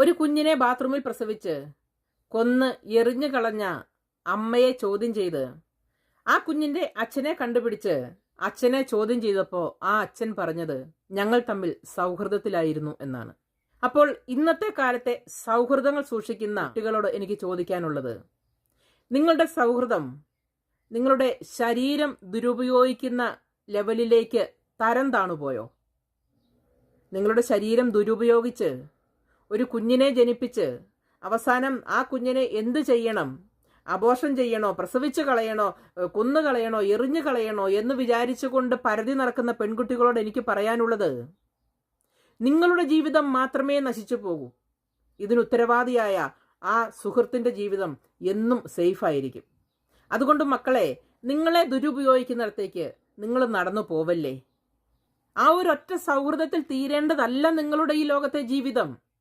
ഒരു കുഞ്ഞിനെ ബാത്റൂമിൽ പ്രസവിച്ച് കൊന്ന് എറിഞ്ഞു കളഞ്ഞ അമ്മയെ ചോദ്യം ചെയ്ത് ആ കുഞ്ഞിന്റെ അച്ഛനെ കണ്ടുപിടിച്ച് അച്ഛനെ ചോദ്യം ചെയ്തപ്പോൾ ആ അച്ഛൻ പറഞ്ഞത് ഞങ്ങൾ തമ്മിൽ സൗഹൃദത്തിലായിരുന്നു എന്നാണ്. അപ്പോൾ ഇന്നത്തെ കാലത്തെ സൗഹൃദങ്ങൾ സൂക്ഷിക്കുന്ന കുട്ടികളോട് എനിക്ക് ചോദിക്കാനുള്ളത്, നിങ്ങളുടെ സൗഹൃദം നിങ്ങളുടെ ശരീരം ദുരുപയോഗിക്കുന്ന ലെവലിലേക്ക് തരം താണുപോയോ? നിങ്ങളുടെ ശരീരം ദുരുപയോഗിച്ച് ഒരു കുഞ്ഞിനെ ജനിപ്പിച്ച് അവസാനം ആ കുഞ്ഞിനെ എന്ത് ചെയ്യണം, അബോർഷൻ ചെയ്യണോ, പ്രസവിച്ചു കളയണോ, കൊന്നു കളയണോ, എറിഞ്ഞു കളയണോ എന്ന് വിചാരിച്ചുകൊണ്ട് പരതി നടക്കുന്ന പെൺകുട്ടികളോട് എനിക്ക് പറയാനുള്ളത്, നിങ്ങളുടെ ജീവിതം മാത്രമേ നശിച്ചു പോകൂ. ഇതിന് ഉത്തരവാദിയായ ആ സുഹൃത്തിന്റെ ജീവിതം എന്നും സേഫ് ആയിരിക്കും. അതുകൊണ്ട് മക്കളെ, നിങ്ങളെ ദുരുപയോഗിക്കുന്നിടത്തേക്ക് നിങ്ങൾ നടന്നു പോവല്ലേ. ആ ഒരൊറ്റ സൗഹൃദത്തിൽ തീരേണ്ടതല്ല നിങ്ങളുടെ ഈ ലോകത്തെ ജീവിതം.